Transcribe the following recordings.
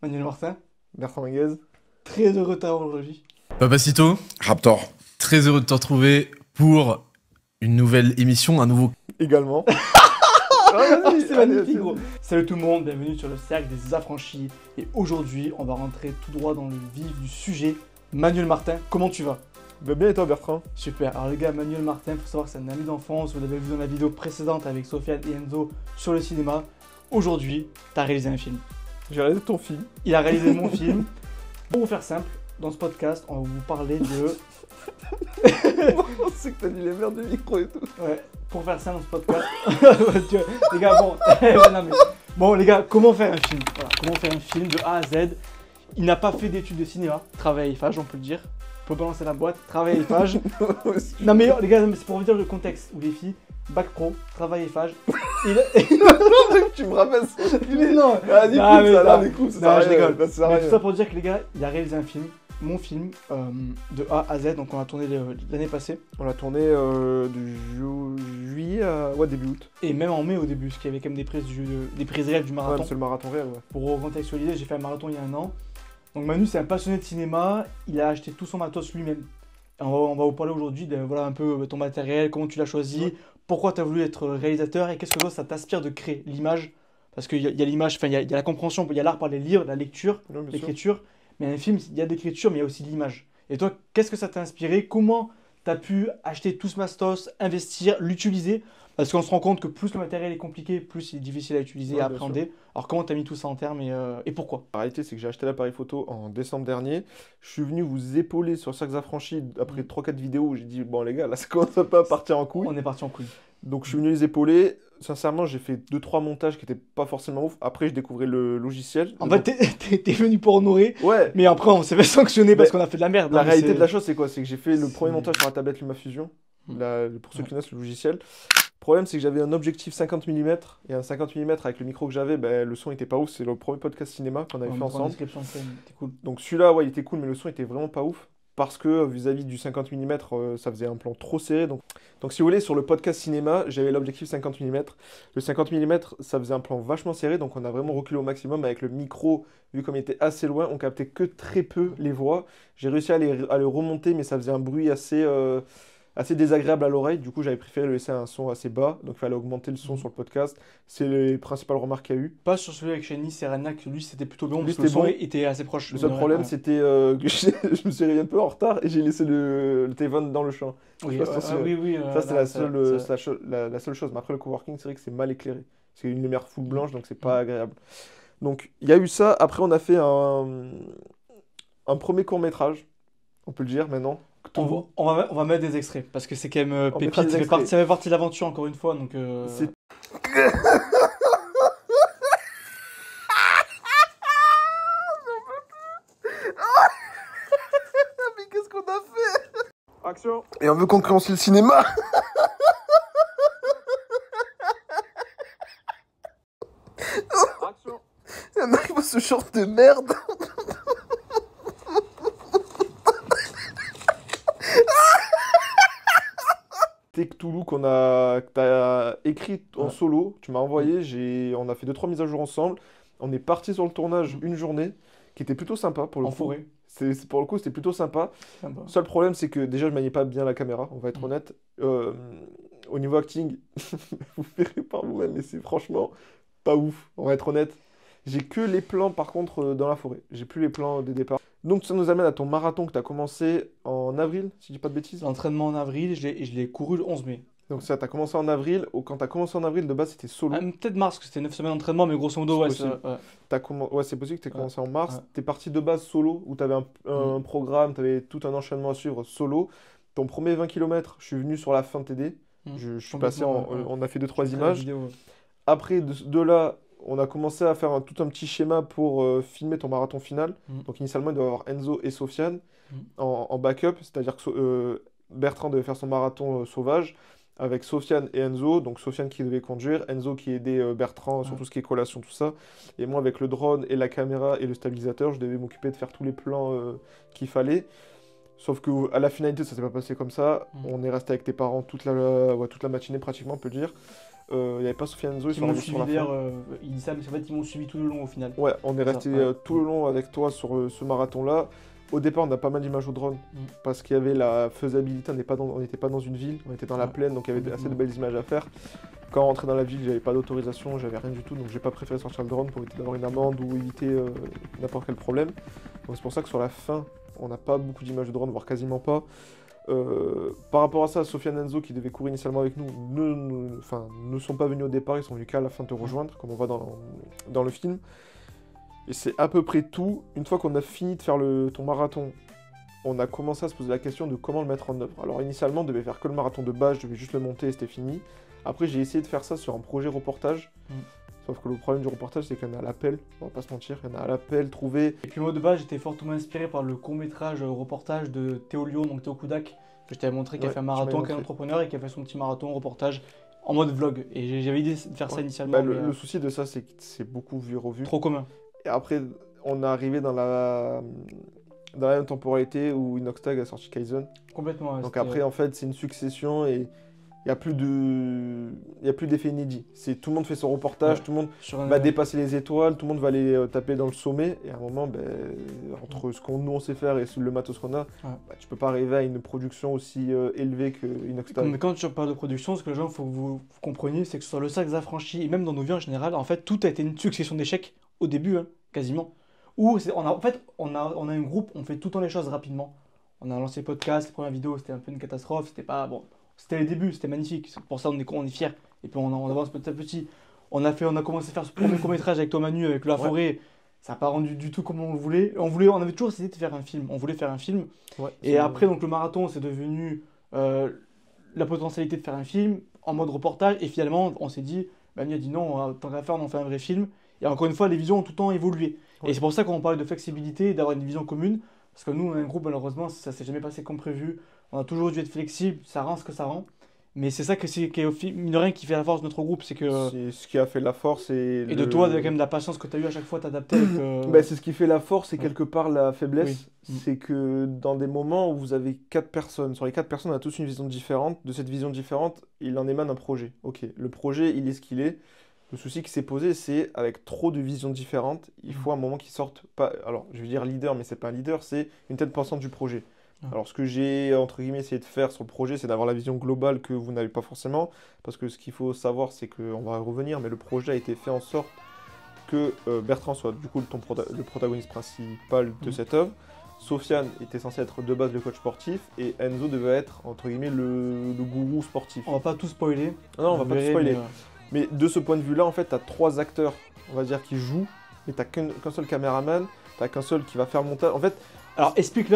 Manuel Martin, Bertrand Menguez. très heureux de t'avoir aujourd'hui. Papacito, Raptor. très heureux de te retrouver pour une nouvelle émission, un nouveau... Également. C'est magnifique, gros. Salut tout le monde, bienvenue sur le cercle des affranchis. Et aujourd'hui, on va rentrer tout droit dans le vif du sujet. Manuel Martin, comment tu vas? Bah, bien et toi Bertrand? Super. Alors les gars, Manuel Martin, faut savoir que c'est un ami d'enfance. Vous l'avez vu dans la vidéo précédente avec Sofiane et Enzo sur le cinéma. Aujourd'hui, t'as réalisé un film. J'ai réalisé ton film. Il a réalisé mon film. Pour vous faire simple, dans ce podcast, on va vous parler de... C'est que t'as dit les merdes du micro et tout. Ouais, pour faire ça dans ce podcast. Tu vois, les gars, bon. Ouais, non, mais... Bon, les gars, comment faire un film? Voilà, comment faire un film de A à Z. Il n'a pas fait d'études de cinéma. Travail à Eiffage, on peut le dire. On peut balancer la boîte. Travail à Eiffage. Non, mais les gars, c'est pour vous dire le contexte. Où les filles, bac pro, travail à Eiffage. Tu me rappelles ça. Mais non. Ah, du coup, Ah, mais ça a l'air non. des coups. Non, je rigole. Ça sert à Mais rien. tout ça pour dire que les gars, il a réalisé un film. Mon film de A à Z. Donc on a tourné l'année passée. On l'a tourné juillet à début août. Et même en mai au début, parce qu'il y avait quand même des prises réelles du Ouais, marathon. c'est le marathon réel, ouais. Pour recontextualiser, j'ai fait un marathon il y a un an. Donc Manu, c'est un passionné de cinéma, il a acheté tout son matos lui-même. Et on va vous parler aujourd'hui de voilà, un peu ton matériel, comment tu l'as choisi, Ouais. pourquoi tu as voulu être réalisateur et qu'est-ce que toi, ça t'inspire de créer l'image. Parce qu'il y a l'image, enfin il y a la compréhension, il y a l'art par les livres, la lecture, Non, bien sûr. l'écriture. Mais un film, il y a de l'écriture, mais il y a aussi de l'image. Et toi, qu'est-ce que ça t'a inspiré? Comment tu as pu acheter tout ce matos, investir, l'utiliser? Parce qu'on se rend compte que plus le matériel est compliqué, plus il est difficile à utiliser et Ouais, à bien appréhender. Alors comment tu as mis tout ça en termes et pourquoi? La réalité, c'est que j'ai acheté l'appareil photo en décembre dernier. Je suis venu vous épauler sur Cercles Affranchis après 3-4 vidéos où j'ai dit, bon les gars, là ça commence à pas partir en couille. On est parti en couille. Donc je suis venu les épauler. Sincèrement, j'ai fait 2-3 montages qui étaient pas forcément ouf. Après, je découvrais le logiciel. En fait, t'es venu pour honorer, Ouais. mais après on s'est fait sanctionner parce Mais qu'on a fait de la merde. La hein, mais réalité c'est- de la chose, c'est quoi? C'est que j'ai fait le premier c'est- montage sur la tablette LumaFusion. Mm. Pour ceux qui connaissent le logiciel. Le problème, c'est que j'avais un objectif 50 mm. Et un 50 mm avec le micro que j'avais, ben, le son était pas ouf. C'est le premier podcast cinéma qu'on avait On fait mettra en ensemble. description, c'est cool. Donc celui-là, ouais, il était cool, mais le son était vraiment pas ouf. Parce que vis-à-vis du 50 mm, ça faisait un plan trop serré. Donc si vous voulez, sur le podcast cinéma, j'avais l'objectif 50 mm. Le 50 mm, ça faisait un plan vachement serré. Donc on a vraiment reculé au maximum avec le micro. Vu comme il était assez loin, on captait que très peu les voix. J'ai réussi à le remonter, mais ça faisait un bruit assez désagréable à l'oreille. Du coup, j'avais préféré le laisser à un son assez bas. Donc il fallait augmenter le son sur le podcast. C'est les principales remarques qu'il y a eu. Pas sur celui avec Shani Serena, que lui c'était plutôt bon Lui, parce que le c'était son bon. était assez proche. Le seul problème, c'était que je me suis réveillé un peu en retard et j'ai laissé le téléphone dans le champ. Oui, je sais pas si oui, oui. Ça, c'est là, la seule chose. Mais après, le coworking, c'est vrai que c'est mal éclairé. C'est une lumière full blanche, donc c'est pas agréable. Donc, il y a eu ça. Après, on a fait un premier court-métrage. On peut le dire maintenant. On va mettre des extraits parce que c'est quand même On pépite. mettra des extraits. Ça fait partie de l'aventure encore une fois. Donc, C'est- Mais qu'est-ce qu'on a fait? Action. Et on veut concurrencer le cinéma. Action. On arrive à ce genre de merde. C'est Cthulhu que t'as écrit en Ouais. solo, tu m'as envoyé, on a fait 2-3 mises à jour ensemble. On est parti sur le tournage une journée qui était plutôt sympa pour le en coup. forêt. Pour le coup, c'était plutôt sympa. Sympa. Seul problème, c'est que déjà, je maniais pas bien la caméra, on va être honnête. Au niveau acting, vous verrez par vous-même, mais c'est franchement pas ouf, on va être honnête. J'ai que les plans, par contre, dans la forêt. J'ai plus les plans des départs. Donc, ça nous amène à ton marathon que tu as commencé en avril, si je dis pas de bêtises. L'entraînement en avril, je l'ai couru le 11 mai. Donc, ça, tu as commencé en avril. Quand tu as commencé en avril, de base, c'était solo. Peut-être mars, parce que c'était 9 semaines d'entraînement, mais grosso modo, C'est ouais. possible. Ouais. Ouais, c'est possible que tu aies Ouais. commencé en mars. Ouais. Tu es parti de base solo, où tu avais un programme, tu avais tout un enchaînement à suivre solo. Ton premier 20 km, je suis venu sur la fin de t'aider. Je suis passé Complètement, ouais. on a fait 2-3 Très images. vidéo, ouais. Après, de là, on a commencé à faire tout un petit schéma pour filmer ton marathon final. Donc, initialement, il doit y avoir Enzo et Sofiane en backup. C'est-à-dire que Bertrand devait faire son marathon sauvage avec Sofiane et Enzo. Donc, Sofiane qui devait conduire, Enzo qui aidait Bertrand sur tout ce qui est collation, tout ça. Et moi, avec le drone et la caméra et le stabilisateur, je devais m'occuper de faire tous les plans qu'il fallait. Sauf qu'à la finalité, ça s'est pas passé comme ça. On est resté avec tes parents toute la matinée, pratiquement, on peut le dire. il n'y avait pas Sofiane Enzo, ils Qui sont m'ont arrivés sur suivi la fin. d'ailleurs, il dit ça, mais en fait, ils m'ont suivi tout le long au final. Ouais, on est Ça, resté ouais. tout le long avec toi sur ce marathon-là. Au départ, on a pas mal d'images au drone Mm. parce qu'il y avait la faisabilité. On n'était pas dans une ville, on était dans la Ouais. plaine, donc il y avait assez de belles images à faire. Quand on rentrait dans la ville, j'avais pas d'autorisation, j'avais rien du tout, donc j'ai pas préféré sortir le drone pour éviter d'avoir une amende ou éviter n'importe quel problème. Donc c'est pour ça que sur la fin, on n'a pas beaucoup d'images de drone, voire quasiment pas. Par rapport à ça, Sofiane Enzo, qui devait courir initialement avec nous, ne sont pas venus au départ, ils sont venus qu'à la fin te rejoindre, comme on voit dans le film. Et c'est à peu près tout. Une fois qu'on a fini de faire ton marathon, on a commencé à se poser la question de comment le mettre en œuvre. Alors initialement, on devait faire que le marathon de base, je devais juste le monter et c'était fini. Après, j'ai essayé de faire ça sur un projet reportage. Sauf que le problème du reportage, c'est qu'il y en a à l'appel, on va pas se mentir, il y en a à l'appel, trouver. Et puis moi de base, j'étais fortement inspiré par le court-métrage reportage de Théo Lyon, donc Théo Koudak, que je t'avais montré, qui a Ouais, fait un tu marathon, m'avais qui est un montré. entrepreneur et qui a fait son petit marathon reportage en mode vlog. Et j'avais idée de faire ça Ouais. initialement, Bah, mais le souci de ça, c'est que c'est beaucoup vu et revu. trop commun. Et après, on est arrivé dans la même temporalité où Inoxtag a sorti Kaizen. Complètement. Ouais, Donc c'était- après, en fait, c'est une succession et il n'y a plus d'effet inédit. Tout le monde fait son reportage, Ouais. tout le monde sur un- va dépasser les étoiles, tout le monde va aller taper dans le sommet. Et à un moment, entre ce qu'on nous on sait faire et le matos qu'on a, tu peux pas arriver à une production aussi élevée que Inoxtag. Mais quand tu parles de production, ce que les gens, faut que vous compreniez, c'est que sur le sac affranchi, et même dans nos vies en général, en fait, tout a été une succession d'échecs au début, hein, quasiment. En fait, on a un groupe, on fait tout le temps les choses rapidement. On a lancé le podcast, les premières vidéos, c'était un peu une catastrophe, c'était pas bon. C'était les débuts, c'était magnifique. C'est pour ça on est fiers. Et puis on avance petit à petit. On a commencé à faire ce premier court-métrage avec toi Manu, avec La Forêt. Ça n'a pas rendu du tout comme on le voulait. On avait toujours essayé de faire un film. On voulait faire un film. Ouais, Et après, donc le marathon, c'est devenu la potentialité de faire un film en mode reportage. Et finalement, on s'est dit, Manu a dit non, tant qu'à faire, on en fait un vrai film. Et encore une fois, les visions ont tout le temps évolué. Ouais. Et c'est pour ça qu'on parle de flexibilité, d'avoir une vision commune. Parce que nous, on a un groupe, malheureusement, ça s'est jamais passé comme prévu. On a toujours dû être flexible, ça rend ce que ça rend. Mais c'est ça qui est mine de rien qui fait la force de notre groupe, c'est que. C'est ce qui a fait la force Et de toi, de quand même de la patience que tu as eu à chaque fois, t'adapter avec. C'est ce qui fait la force et Ouais. quelque part la faiblesse. Oui. C'est que dans des moments où vous avez 4 personnes, sur les 4 personnes, on a tous une vision différente. De cette vision différente, il en émane un projet. Ok, le projet, il est ce qu'il est. Le souci qui s'est posé, c'est avec trop de visions différentes, il faut un moment qui sorte pas. Alors, je vais dire leader, mais c'est pas un leader, c'est une tête pensante du projet. Ouais. Alors, ce que j'ai entre guillemets essayé de faire sur le projet, c'est d'avoir la vision globale que vous n'avez pas forcément, parce que ce qu'il faut savoir, c'est qu'on va y revenir, mais le projet a été fait en sorte que Bertrand soit du coup le protagoniste principal de cette œuvre. Sofiane était censé être de base le coach sportif et Enzo devait être entre guillemets le gourou sportif. On va pas tout spoiler. Non, on va Vous pas tout verrez, spoiler. mais, Mais de ce point de vue-là, en fait, tu as 3 acteurs, on va dire, qui jouent, mais tu qu'un seul caméraman, tu qu'un seul qui va faire le montage. En fait, Alors explique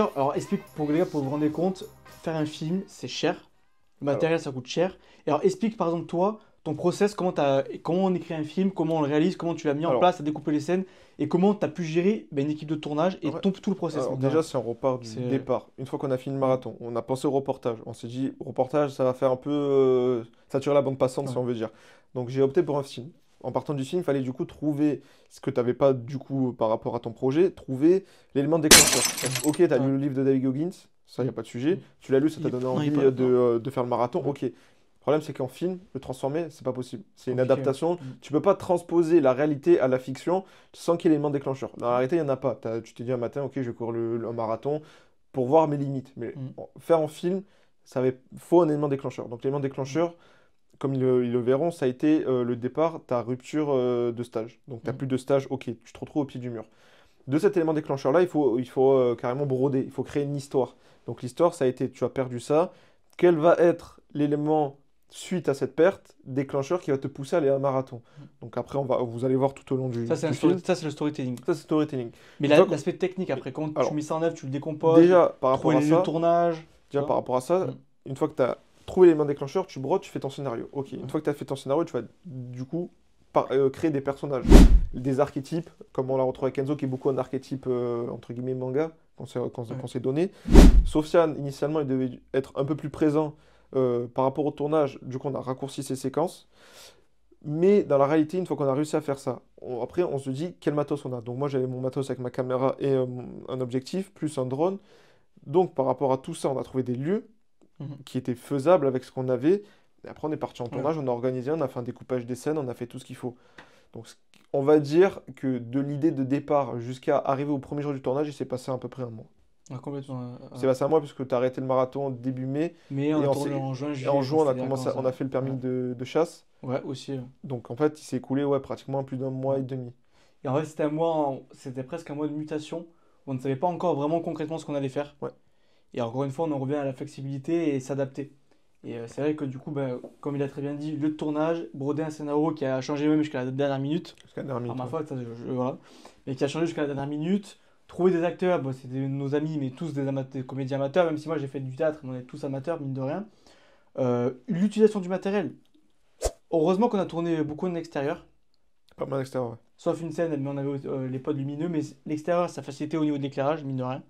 pour que les gars, pour vous rendre compte, faire un film, c'est cher. Le matériel, ça coûte cher. Et alors explique par exemple toi, ton process, comment on écrit un film, comment on le réalise, comment tu l'as mis en place, à découper les scènes, et comment tu as pu gérer une équipe de tournage et Ouais. tout le process. alors, Donc, déjà, si on repart du c'est- départ, une fois qu'on a fini le marathon, on a pensé au reportage. On s'est dit, reportage, ça va faire un peu saturer la bande passante, si Ouais. on veut dire. Donc j'ai opté pour un film. En partant du film, il fallait du coup trouver ce que tu n'avais pas du coup par rapport à ton projet, trouver l'élément déclencheur. Ok, tu as lu le livre de David Goggins, ça, il n'y a pas de sujet. Tu l'as lu, ça t'a donné envie de faire le marathon. Ok. Le problème, c'est qu'en film, le transformer, c'est pas possible. C'est une Compliqué, adaptation. ouais. Tu peux pas transposer la réalité à la fiction sans qu'il y ait l'élément déclencheur. Dans la réalité, il n'y en a pas. Tu t'es dit un matin, ok, je vais courir un marathon pour voir mes limites. Mais faire en film, faut un élément déclencheur. Donc l'élément déclencheur, comme ils le verront, ça a été le départ, ta rupture de stage. Donc tu n'as plus de stage, ok, tu te retrouves au pied du mur. De cet élément déclencheur-là, il faut carrément broder, il faut créer une histoire. Donc l'histoire, ça a été, tu as perdu ça, quel va être l'élément suite à cette perte, déclencheur qui va te pousser à aller à un marathon. Donc après, vous allez voir tout au long du film. Ça, c'est le storytelling. Ça, c'est storytelling. Mais Donc, l'aspect technique, après, quand alors, tu mets ça en œuvre, tu le décomposes, Déjà, par rapport trouver à les lieux de ça, tournage. une fois que tu as trouvé l'élément déclencheur, tu brodes, tu fais ton scénario. Ok, une fois que tu as fait ton scénario, tu vas du coup créer des personnages, des archétypes, comme on l'a retrouvé avec Enzo, qui est beaucoup un archétype entre guillemets manga qu'on s'est donné. Sofiane, initialement, il devait être un peu plus présent par rapport au tournage, du coup on a raccourci ses séquences. Mais dans la réalité, une fois qu'on a réussi à faire ça, après on se dit quel matos on a. Donc moi j'avais mon matos avec ma caméra et un objectif, plus un drone. Donc par rapport à tout ça, on a trouvé des lieux qui étaient faisables avec ce qu'on avait. Et après, on est parti en tournage, on a organisé, on a fait un découpage des scènes, on a fait tout ce qu'il faut. Donc, on va dire que de l'idée de départ jusqu'à arriver au premier jour du tournage, il s'est passé à peu près un mois. Ouais, complètement. Il s'est passé un mois puisque tu as arrêté le marathon début mai. Mais on Et a on tourné s'est- en juin, Et juillet. en juin, on a c'était les commencé, vacances, on a fait le permis ouais. de chasse. Ouais, aussi. Donc, en fait, il s'est écoulé pratiquement plus d'un mois et demi. Et en fait, c'était un mois, c'était presque un mois de mutation. On ne savait pas encore vraiment concrètement ce qu'on allait faire. Ouais. Et encore une fois, on en revient à la flexibilité et s'adapter. Et c'est vrai que du coup, comme il a très bien dit, lieu de tournage, broder un scénario qui a changé même jusqu'à la dernière minute. Jusqu'à la dernière Par minute. ma faute, ça, voilà. Mais qui a changé jusqu'à la dernière minute. Trouver des acteurs, bon, c'était nos amis, mais tous des comédiens amateurs, même si moi j'ai fait du théâtre, mais on est tous amateurs, mine de rien. L'utilisation du matériel. Heureusement qu'on a tourné beaucoup en extérieur. Pas mal extérieur, ouais. Sauf une scène, mais on avait les pods lumineux, mais l'extérieur, ça facilitait au niveau de l'éclairage, mine de rien.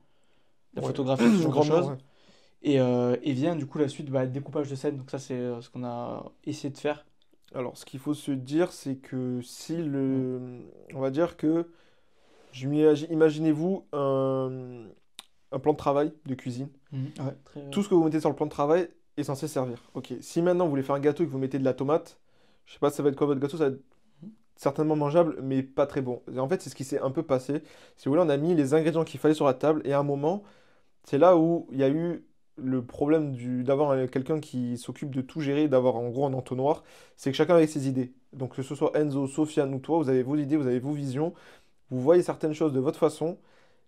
La Ouais. photographie, ce genre de Grandement, choses. ouais. Et vient du coup la suite, le découpage de scène. Donc ça, c'est ce qu'on a essayé de faire. Alors, ce qu'il faut se dire, c'est que si le... On va dire que... Imaginez-vous un plan de travail de cuisine. Ouais, très... Tout ce que vous mettez sur le plan de travail est censé servir. Ok, si maintenant vous voulez faire un gâteau et que vous mettez de la tomate, je sais pas ça va être quoi votre gâteau, ça va être certainement mangeable, mais pas très bon. Et en fait, c'est ce qui s'est un peu passé. Si vous voulez, on a mis les ingrédients qu'il fallait sur la table, et à un moment, c'est là où il y a eu le problème d'avoir quelqu'un qui s'occupe de tout gérer, d'avoir en gros un entonnoir, c'est que chacun avait ses idées. Donc que ce soit Enzo, Sofiane ou toi, vous avez vos idées, vous avez vos visions, vous voyez certaines choses de votre façon,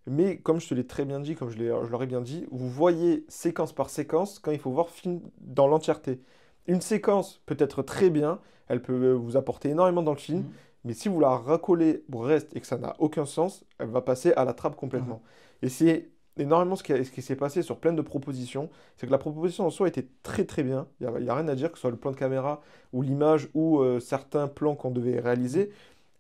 mais comme je te l'ai très bien dit, comme je leur ai bien dit, vous voyez séquence par séquence quand il faut voir film dans l'entièreté. Une séquence peut être très bien, elle peut vous apporter énormément dans le film, Mhm. mais si vous la racolez au reste et que ça n'a aucun sens, elle va passer à la trappe complètement. Et c'est énormément ce qui s'est passé sur plein de propositions, c'est que la proposition en soi était très très bien, il y a rien à dire, que ce soit le plan de caméra ou l'image ou certains plans qu'on devait réaliser,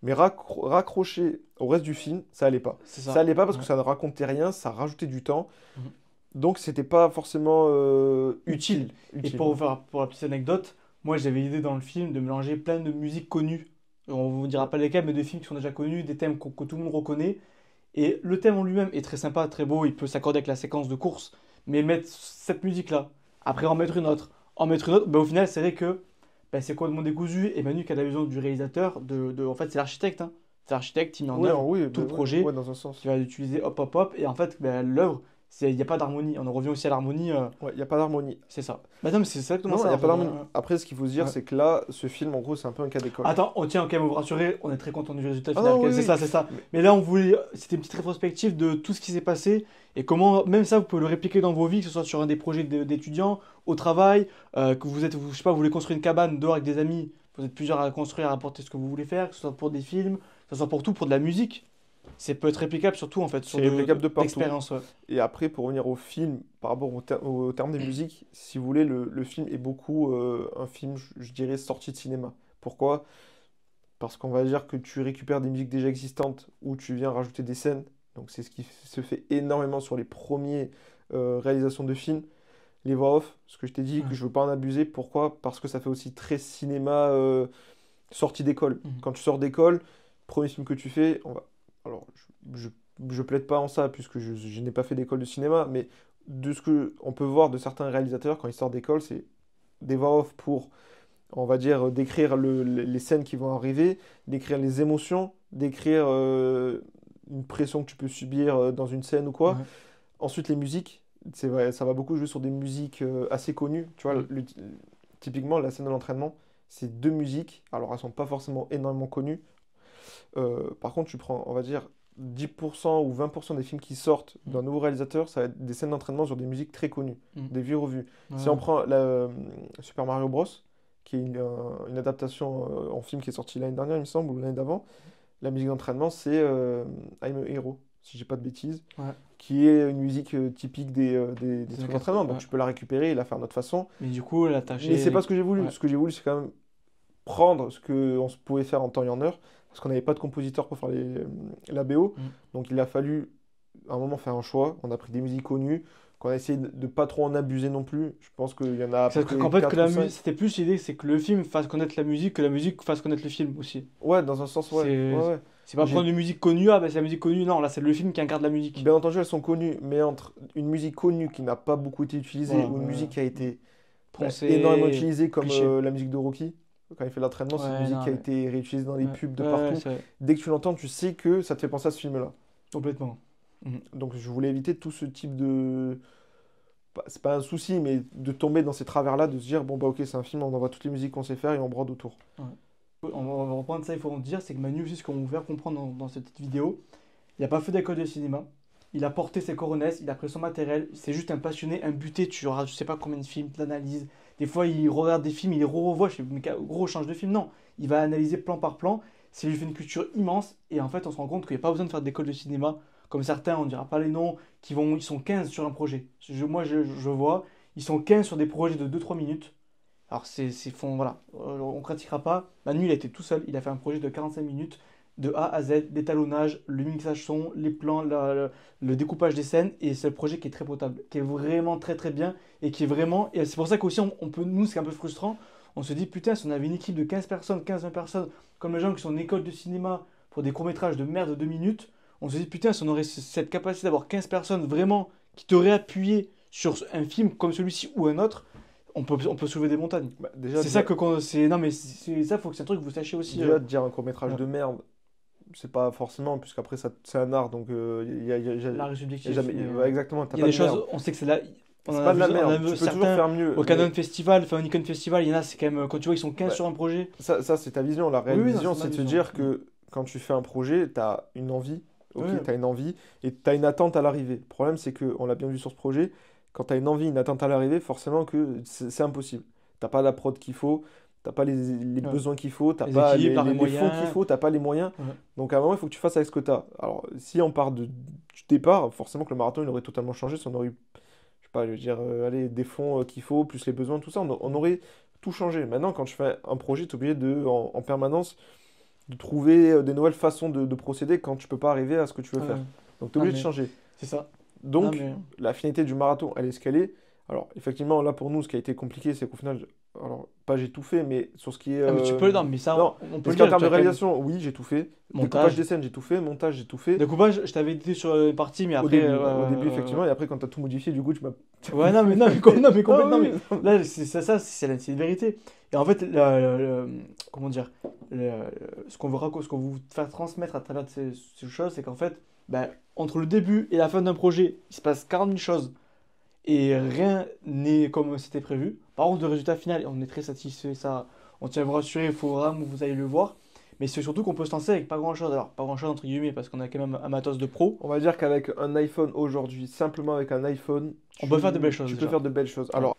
mais raccrocher au reste du film, ça allait pas. C'est Ça ça. allait pas parce que Ouais. ça ne racontait rien, ça rajoutait du temps, Mhm. donc c'était pas forcément Utile. Et utile. pour la petite anecdote, moi j'avais l'idée dans le film de mélanger plein de musiques connues. On vous dira pas lesquelles, mais de films qui sont déjà connus, des thèmes que tout le monde reconnaît. Et le thème en lui-même est très sympa, très beau, il peut s'accorder avec la séquence de course, mais mettre cette musique-là, après en mettre une autre, au final c'est vrai que c'est complètement décousu. Et Manu qui a la vision du réalisateur, en fait c'est l'architecte, hein. C'est l'architecte qui met en Oui, œuvre oui, tout le ouais, projet, ouais, dans un sens. qui va l'utiliser hop hop hop, et en fait l'œuvre, il n'y a pas d'harmonie. On en revient aussi à l'harmonie, Ouais, il n'y a pas d'harmonie. c'est ça. Bah non, mais c'est exactement Non, il ça. n'y a En pas fait, d'harmonie. Après, ce qu'il faut se dire, Ouais. c'est que là, ce film, en gros, c'est un peu un cas d'école. Attends, on tient quand même à vous rassurer, on est très content du résultat Ah final. non, oui, C'est oui. ça, c'est ça. Mais- Mais là, c'était une petite rétrospective de tout ce qui s'est passé et comment, même ça, vous pouvez le répliquer dans vos vies, que ce soit sur un des projets d'étudiants, au travail, que je sais pas, vous voulez construire une cabane dehors avec des amis, vous êtes plusieurs à construire, à apporter ce que vous voulez faire, que ce soit pour des films, que ce soit pour tout, pour de la musique. Ça peut être réplicable sur tout, en fait, sur C'est réplicable de partout. d'expérience, ouais. Et après, pour revenir au film, par rapport au terme des musiques, si vous voulez, le film est beaucoup un film, je dirais, sorti de cinéma. Pourquoi? Parce qu'on va dire que tu récupères des musiques déjà existantes ou tu viens rajouter des scènes. Donc c'est ce qui se fait énormément sur les premiers réalisations de films. Les voix off, ce que je t'ai dit, que Ouais. je veux pas en abuser. Pourquoi? Parce que ça fait aussi très cinéma sortie d'école. Mhm. Quand tu sors d'école, premier film que tu fais, alors je plaide pas en ça puisque je n'ai pas fait d'école de cinéma, mais de ce que on peut voir de certains réalisateurs quand ils sortent d'école, c'est des voix off pour, on va dire, décrire les scènes qui vont arriver, décrire les émotions, décrire une pression que tu peux subir dans une scène ou quoi. Ouais. Ensuite, les musiques, c'est vrai, ça va beaucoup jouer sur des musiques assez connues. Tu vois, Mm. typiquement, la scène de l'entraînement, c'est deux musiques. Alors, elles sont pas forcément énormément connues. Par contre, tu prends, on va dire, 10% ou 20% des films qui sortent d'un nouveau réalisateur, ça va être des scènes d'entraînement sur des musiques très connues, Mm. des vues revues. Si Ouais. on prend Super Mario Bros, qui est une adaptation en film qui est sortie l'année dernière, il me semble, ou l'année d'avant, la musique d'entraînement, c'est I'm a Hero, si j'ai pas de bêtises, Ouais. qui est une musique typique des trucs années d'entraînement. 80, Donc ouais. tu peux la récupérer et la faire de notre façon. Mais du coup, l'attacher. Mais c'est pas ce que j'ai voulu. Ouais. Ce que j'ai voulu, c'est quand même prendre ce qu'on pouvait faire en temps et en heure, parce qu'on n'avait pas de compositeur pour faire la BO. Mm. Donc il a fallu à un moment faire un choix. On a pris des musiques connues, qu'on a essayé de pas trop en abuser non plus. Je pense qu'il y en a à peu C'est près qu'en fait, 4 que la ou 5. musique, c'était plus l'idée, c'est que le film fasse connaître la musique, que la musique fasse connaître le film aussi. Ouais, dans un sens, ouais. C'est- Ouais, ouais. C'est pas J'ai- prendre une musique connue, c'est la musique connue, non, là c'est le film qui incarne la musique. Bien entendu, elles sont connues, mais entre une musique connue qui n'a pas beaucoup été utilisée Voilà, ou une musique qui a été poncé. énormément utilisé comme cliché. la musique de Rocky. Quand il fait l'entraînement, c'est une Ouais, musique non, qui a mais- été réutilisée dans les pubs de Ouais, partout. c'est vrai. Dès que tu l'entends, tu sais que ça te fait penser à ce film-là. Complètement. Donc je voulais éviter tout ce type de... C'est pas un souci, mais de tomber dans ces travers-là, de se dire, bon bah ok, c'est un film, on envoie toutes les musiques qu'on sait faire et on brode autour. On va reprendre ça, il faut en dire, c'est que Manu aussi, ce qu'on veut faire comprendre dans cette petite vidéo, il n'a pas fait d'école de cinéma, il a porté ses coronesses, il a pris son matériel, c'est juste un passionné, un buté, tu regardes je sais pas combien de films, de l'analyse, des fois il regarde des films, il les revoit, je fais, mais gros, change de film, non, il va analyser plan par plan, ça lui fait une culture immense, et en fait on se rend compte qu'il n'y a pas besoin de faire d'école de cinéma, comme certains, on ne dira pas les noms, ils sont 15 sur un projet. Je vois, ils sont 15 sur des projets de 2-3 minutes. Alors voilà, on critiquera pas. Manu, il a été tout seul, il a fait un projet de 45 minutes, de A à Z, l'étalonnage, le mixage son, les plans, le découpage des scènes, et c'est un projet qui est très potable, qui est vraiment très très bien, et qui est vraiment, et c'est pour ça qu'aussi on peut, nous c'est un peu frustrant, on se dit putain, si on avait une équipe de 15 personnes, 15-20 personnes, comme les gens qui sont en école de cinéma pour des courts-métrages de merde de 2 minutes, on se dit putain, si on aurait cette capacité d'avoir 15 personnes vraiment qui t'auraient appuyé sur un film comme celui-ci ou un autre, on peut soulever des montagnes. Bah, déjà, C'est ça que c'est non mais c'est ça, faut que c'est un truc que vous sachiez aussi. déjà de dire un court-métrage ouais. de merde, c'est pas forcément, puisqu'après c'est un art, donc L'art est subjectif. jamais... Mais, ouais, exactement, t'as il y a pas des de merde. choses, on sait que c'est là. On C'est en pas a de la vu, on merde, a tu vu peux toujours certains faire mieux. au mais Canon Festival, enfin au Nikon Festival, il y en a, c'est quand même quand tu vois ils sont 15 Ouais. sur un projet. ça c'est ta vision. La réelle Oui, oui, non, vision, c'est c'est ma de se vision. dire que quand tu fais un projet, t'as une envie. Ok, Ouais. t'as une envie et t'as une attente à l'arrivée. Le problème, c'est que, on l'a bien vu sur ce projet, quand t'as une envie, une attente à l'arrivée, forcément que c'est impossible. T'as pas la prod qu'il faut, t'as pas les Ouais. besoins qu'il faut, t'as Les pas équipes, les les fonds qu'il moyens. faut, t'as pas les moyens. Ouais. Donc à un moment, il faut que tu fasses avec ce que t'as. Alors, si on part du départ, forcément que le marathon, il aurait totalement changé si on aurait eu, je sais pas, je veux dire, allez, des fonds qu'il faut, plus les besoins, tout ça, on aurait tout changé. Maintenant, quand tu fais un projet, t'es obligé en permanence de trouver des nouvelles façons de procéder quand tu peux pas arriver à ce que tu veux Ouais. faire. Donc tu es Non, obligé de mais changer. c'est ça. Non, Donc mais la finalité du marathon, elle est ce qu'elle est. Alors effectivement, là pour nous, ce qui a été compliqué, c'est qu'au final, alors pas j'ai tout fait, mais sur ce qui est... ah, mais tu peux non mais ça Non, on peut parce le qu'en dire. termes Tu de as quand même réalisation, oui, j'ai tout fait. Découpage montage. des scènes, j'ai tout fait. Montage, j'ai tout fait. Découpage, je t'avais dit sur une partie, mais Au après. début, au début, effectivement, et après quand tu as tout modifié, du coup, tu m'as... Ouais, non, mais, non, mais, non, mais Ah complètement. oui, Mais là, c'est une vérité. Et en fait, comment dire, ce ce qu'on veut faire transmettre à travers ces choses, c'est qu'en fait, bah, entre le début et la fin d'un projet, il se passe 40 000 choses et rien n'est comme c'était prévu. Par contre, le résultat final, on est très satisfait, ça, on tient à vous rassurer, il faut vraiment que vous allez le voir. Mais c'est surtout qu'on peut se lancer avec pas grand-chose. Alors, pas grand-chose entre guillemets, parce qu'on a quand même un matos de pro. On va dire qu'avec un iPhone aujourd'hui, simplement avec un iPhone, On peut faire de belles choses, Tu peux déjà. faire de belles choses. Ouais. Alors,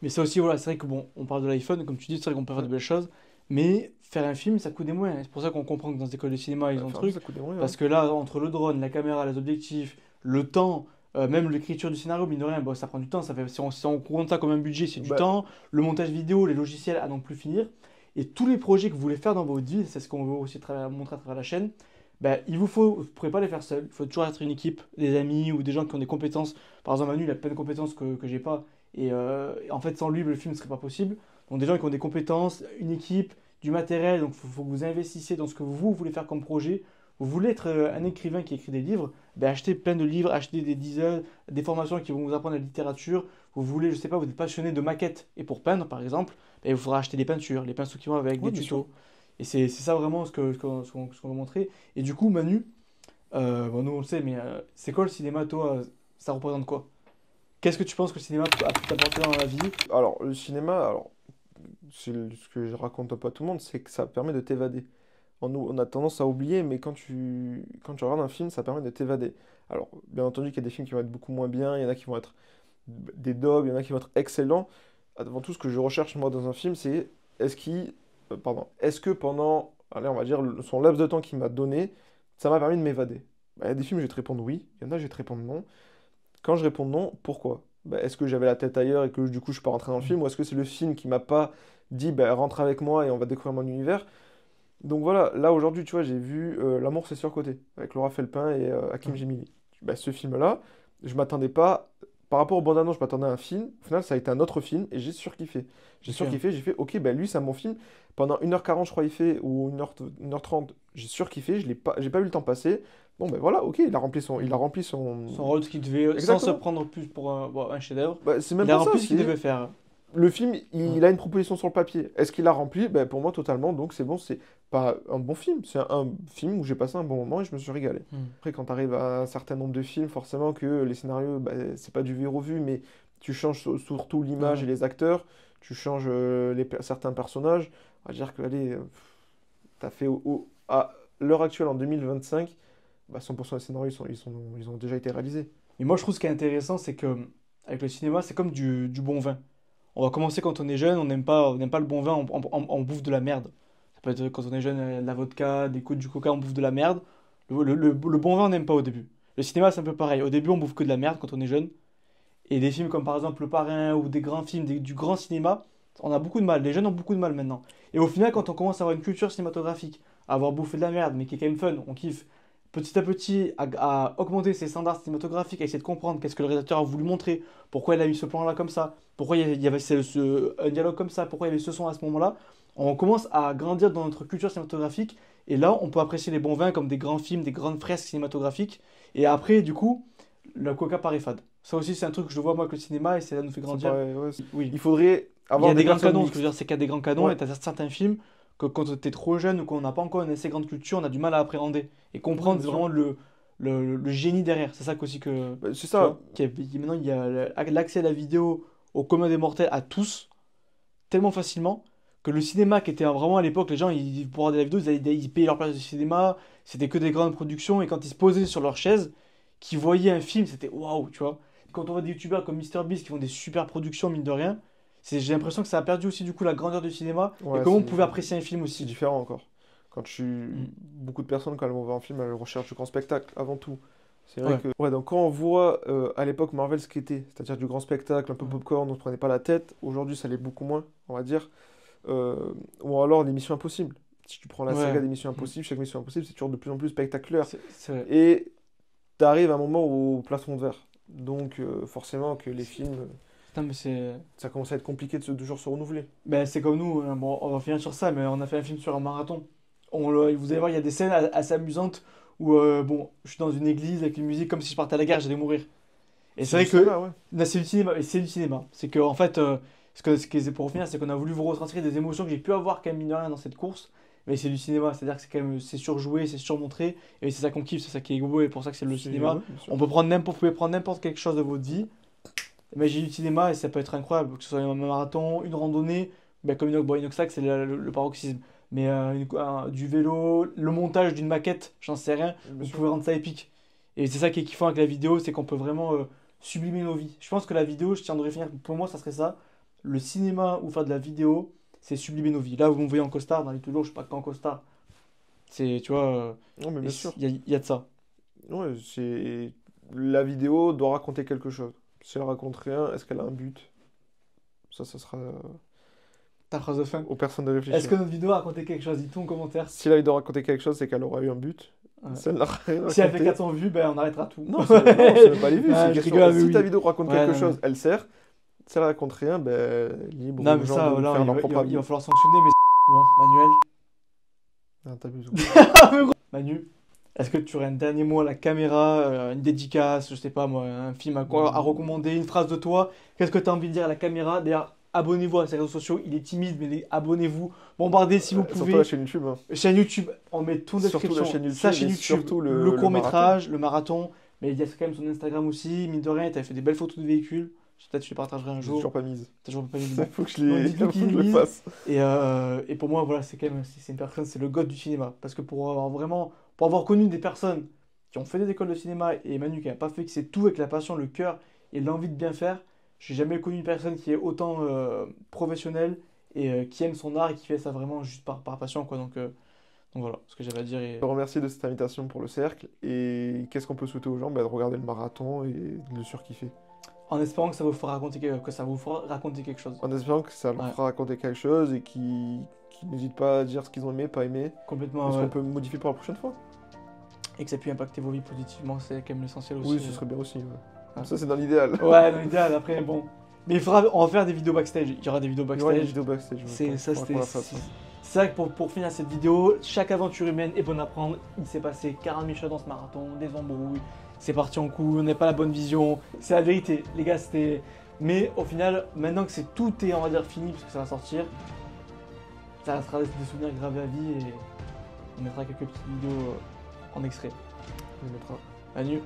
Mais ça aussi, voilà, c'est vrai que bon, on parle de l'iPhone, comme tu dis, c'est vrai qu'on peut faire de belles choses, mais faire un film, ça coûte des moyens. C'est pour ça qu'on comprend que dans les écoles de cinéma, ils ont le faire truc. ça coûte des moyens, Parce que là, entre le drone, la caméra, les objectifs, le temps, même l'écriture du scénario, mine de rien, bon, ça prend du temps. Ça fait, si on compte ça comme un budget, c'est du Bah. temps. Le montage vidéo, les logiciels à n'en plus finir. Et tous les projets que vous voulez faire dans votre vie, c'est ce qu'on veut aussi montrer à travers la chaîne. Ben, vous ne pourrez pas les faire seul. Il faut toujours être une équipe, des amis ou des gens qui ont des compétences. Par exemple, Manu, il a plein de compétences que j'ai pas. Et en fait, sans lui, le film ne serait pas possible. Donc, des gens qui ont des compétences, une équipe, du matériel. Donc, il faut que vous investissiez dans ce que vous voulez faire comme projet. Vous voulez être un écrivain qui écrit des livres, ben achetez plein de livres, achetez des dizaines, des formations qui vont vous apprendre la littérature. Vous voulez, je sais pas, vous êtes passionné de maquettes et pour peindre, par exemple, ben, il vous faudra acheter des peintures, les pinceaux qui vont avec, Ouais, des bien tutos. Et c'est ça vraiment ce qu'on veut montrer. Et du coup, Manu, bon, nous on le sait, mais c'est quoi le cinéma, toi, ça représente quoi? Qu'est-ce que tu penses que le cinéma a pu t'apporter dans la vie? Alors, le cinéma, alors, ce que je raconte pas à tout le monde, c'est que ça permet de t'évader. On a tendance à oublier, mais quand tu regardes un film, ça permet de t'évader. Alors, bien entendu qu'il y a des films qui vont être beaucoup moins bien, il y en a qui vont être des daubs, il y en a qui vont être excellents. Avant tout, ce que je recherche moi dans un film, c'est est-ce que pendant, allez, on va dire, son laps de temps qu'il m'a donné, ça m'a permis de m'évader. Bah, il y a des films, je vais te répondre oui, il y en a, je vais te répondre non. Quand je réponds non, pourquoi? Bah, est-ce que j'avais la tête ailleurs et que du coup je suis pas rentré dans le film, ou est-ce que c'est le film qui m'a pas dit bah, rentre avec moi et on va découvrir mon univers? Donc voilà, là aujourd'hui, tu vois, j'ai vu L'amour c'est surcoté avec Laura Felpin et Hakim Ouais. Gemili. Bah, ce film-là, je m'attendais pas, par rapport au bande-annonce, je m'attendais à un film. Au final, ça a été un autre film et j'ai surkiffé. J'ai Ok. surkiffé, j'ai fait ok, bah lui, c'est un bon film. Pendant 1h40, je crois, il fait, ou 1h30, j'ai surkiffé, j'ai pas vu le temps passer. Bon, ben voilà, ok, il a rempli son... Son rôle, ce qu'il devait, sans se Exactement. prendre plus pour bon, un chef-d'œuvre, Bah, c'est même il a pas ça, rempli ce qu'il c'est... devait faire. le film, il a une proposition sur le papier. Est-ce qu'il l'a rempli? Ben, pour moi, totalement. Donc, c'est bon, c'est pas un bon film. C'est un film où j'ai passé un bon moment et je me suis régalé. Après, quand tu arrives à un certain nombre de films, forcément que les scénarios, ben, c'est pas du vu revu, mais tu changes surtout l'image et les acteurs. Tu changes certains personnages. On va dire que, allez, t'as fait à l'heure actuelle, en 2025, bah, 100% des scénarios, ils ont déjà été réalisés. Et moi, je trouve ce qui est intéressant, c'est que avec le cinéma, c'est comme du bon vin. On va commencer quand on est jeune, on n'aime pas le bon vin, on bouffe de la merde. Ça peut être quand on est jeune, de la vodka, du coca, on bouffe de la merde. Le bon vin, on n'aime pas au début. Le cinéma, c'est un peu pareil. Au début, on bouffe que de la merde quand on est jeune. Et des films comme par exemple Le Parrain ou des grands films, du grand cinéma, on a beaucoup de mal. Les jeunes ont beaucoup de mal maintenant. Et au final, quand on commence à avoir une culture cinématographique, à avoir bouffé de la merde, mais qui est quand même fun, on kiffe, petit à petit, à augmenter ses standards cinématographiques, à essayer de comprendre qu'est-ce que le réalisateur a voulu montrer, pourquoi il a eu ce plan-là comme ça, pourquoi il y avait un dialogue comme ça, pourquoi il y avait ce son à ce moment-là, on commence à grandir dans notre culture cinématographique. Et là, on peut apprécier les bons vins comme des grands films, des grandes fresques cinématographiques. Et après, du coup, le coca paraît fade. Ça aussi, c'est un truc que je vois moi avec le cinéma et ça nous fait grandir. Ouais, Oui. il faudrait Il y avoir a des grands personnes canons, ce mixtes. que je veux dire, c'est qu'il y a des grands canons Ouais. et tu as certains films que quand tu es trop jeune ou qu'on n'a pas encore une assez grande culture, on a du mal à appréhender et comprendre Ouais, bien vraiment le génie derrière. C'est ça qu'aussi que. Bah, c'est Tu ça. vois, maintenant, il y a l'accès à la vidéo au commun des mortels à tous tellement facilement que le cinéma qui était vraiment à l'époque, les gens, pour regarder la vidéo, ils payaient leur place de cinéma, c'était que des grandes productions et quand ils se posaient sur leur chaise, qu'ils voyaient un film, c'était waouh, tu vois. Quand on voit des youtubeurs comme MrBeast qui font des super productions, mine de rien, j'ai l'impression que ça a perdu aussi du coup la grandeur du cinéma et Ouais, comment on pouvait apprécier un film c'est aussi. différent encore. Mm. Beaucoup de personnes, quand elles vont voir un film, elles recherchent du grand spectacle avant tout. C'est vrai Ouais. que. Ouais, donc quand on voit à l'époque Marvel ce qu'était, c'est-à-dire du grand spectacle, un peu popcorn, on ne se prenait pas la tête, aujourd'hui ça l'est beaucoup moins, on va dire. Ou alors des Missions Impossibles. Si tu prends la Ouais. saga des Missions Impossibles, chaque Mission Impossible c'est toujours de plus en plus spectaculaire. C'est vrai. Et tu arrives à un moment au plafond de verre. Donc forcément que les films, Putain, mais c'est. ça commence à être compliqué de toujours se renouveler. Ben, c'est comme nous, hein. Bon, on va finir sur ça, mais on a fait un film sur un marathon. Vous allez voir, il y a des scènes assez amusantes où bon, je suis dans une église avec une musique comme si je partais à la guerre, j'allais mourir. Et c'est vrai du que cinéma, ouais. là, c'est du cinéma, et c'est du cinéma. C'est que en fait, pour finir, c'est qu'on a voulu vous retranscrire des émotions que j'ai pu avoir quand même mine de rien dans cette course. Mais c'est du cinéma, c'est-à-dire que c'est quand même c'est surjoué, c'est surmontré, et c'est ça qu'on kiffe, c'est ça qui est beau, et pour ça que c'est le cinéma. Ouais, bien sûr. Vous pouvez prendre n'importe quelque chose de votre vie. Imaginez du cinéma et ça peut être incroyable, que ce soit un marathon, une randonnée, ben comme Inoxac, c'est le paroxysme. Mais du vélo, le montage d'une maquette, j'en sais rien, Bien vous sûr. pouvez rendre ça épique. Et c'est ça qui est kiffant avec la vidéo, c'est qu'on peut vraiment sublimer nos vies. Je pense que la vidéo, je tiens de finir, pour moi, ça serait ça. Le cinéma ou faire de la vidéo, c'est sublimer nos vies. Là, vous me voyez en costard, dans les toujours, je suis pas qu'en costard. C'est, tu vois, Non, mais bien sûr. il y a de ça. Ouais, c'est... La vidéo doit raconter quelque chose. Si elle raconte rien, est-ce qu'elle a un but? Ça sera Ta phrase de fin. aux personnes de Est-ce réfléchir. que notre vidéo a raconté quelque chose? Dis-toi en commentaire. Si la vidéo racontait quelque chose, c'est qu'elle aura eu un but. Ouais. Si elle n'a rien Si elle fait raconté- 400 vues, ben on arrêtera tout. Non, c'est même pas les vues. Ah, c'est je question- rigole, mais si oui. ta vidéo raconte Ouais, quelque non, chose, elle sert. Si elle raconte rien, ben libre Non, aux mais gens ça, de là, faire il leur va, propre il va- avis. il va falloir sanctionner, mais bon, Manuel. Non, t'abuses. Manu, est-ce que tu aurais un dernier mot à la caméra, une dédicace, je sais pas moi, un film à recommander, une phrase de toi? Qu'est-ce que tu as envie de dire à la caméra? D'ailleurs, abonnez-vous à ces réseaux sociaux, il est timide, mais abonnez-vous. Bombardez si vous Surtout pouvez. la chaîne YouTube. Hein. Chaîne YouTube, on met tout en Surtout description. la chaîne YouTube, Sa chaîne et YouTube, surtout le le court-métrage, le marathon. Mais il y a quand même son Instagram aussi, mine de rien, tu as fait des belles photos de véhicules. Peut-être que je les partagerai un J'ai jour. toujours pas mise. T'as toujours pas mis Il faut que je Non, les, dites-nous faut qu'il que je le mise. fasse. Et pour moi, voilà, c'est quand même c'est une personne, c'est le god du cinéma. Parce que pour avoir connu des personnes qui ont fait des écoles de cinéma et Manu qui n'a pas fait que c'est tout avec la passion, le cœur et l'envie de bien faire, j'ai jamais connu une personne qui est autant professionnelle et qui aime son art et qui fait ça vraiment juste par passion, quoi. Donc voilà, ce que j'avais à dire. Je te remercie de cette invitation pour le cercle. Et qu'est-ce qu'on peut souhaiter aux gens? Bah, de regarder le marathon et de le surkiffer. En espérant que ça vous fera raconter quelque chose. En espérant que ça leur Ouais. fera raconter quelque chose et qu'ils n'hésitent pas à dire ce qu'ils ont aimé, pas aimé. Complètement, Est-ce ouais. qu'on peut modifier pour la prochaine fois? Et que ça puisse impacter vos vies positivement, c'est quand même l'essentiel aussi. Oui, ce serait bien aussi. Ouais. Ouais. Ça, c'est dans l'idéal. Ouais, dans l'idéal, après, bon. Mais on va faire des vidéos backstage. Il y aura des vidéos Il y aura une backstage. vidéo backstage. C'est ça, Faudra qu'on la fasse, c'est ouais. c'est vrai que pour finir cette vidéo, chaque aventure humaine est bonne à prendre. Il s'est passé 40 000 choses dans ce marathon, des embrouilles, c'est parti en couille, on n'a pas la bonne vision. C'est la vérité, les gars, Mais au final, maintenant que tout est, on va dire, fini, parce que ça va sortir, ça restera des souvenirs gravés à vie et on mettra quelques petites vidéos en extrait. On les mettra. Manu,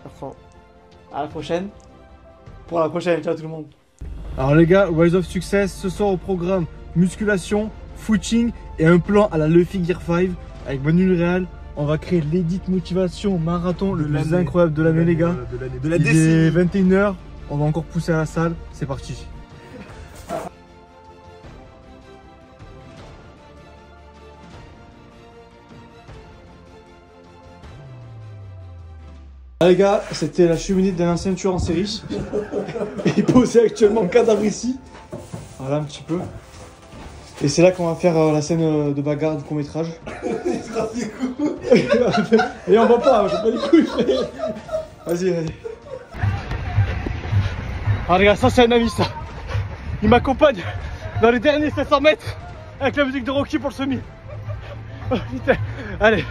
Parfait. à la prochaine. Pour la prochaine, ciao tout le monde. Alors les gars, Rise of Success, ce soir au programme musculation, footing et un plan à la Luffy Gear 5 avec Manu le Real. On va créer l'édit motivation marathon le plus incroyable de l'année les gars. De la Il décennie. est 21h, on va encore pousser à la salle, c'est parti. Ah, les gars, c'était la cheminée d'un ancien tueur en série. Il posait actuellement cadavre ici. Voilà un petit peu. Et c'est là qu'on va faire la scène de bagarre du court-métrage. Et on va pas, j'ai pas les couilles. Vas-y, vas-y. Ah les gars, ça c'est un ami ça. Il m'accompagne dans les derniers 700 mètres avec la musique de Rocky pour le semi. Oh putain, allez.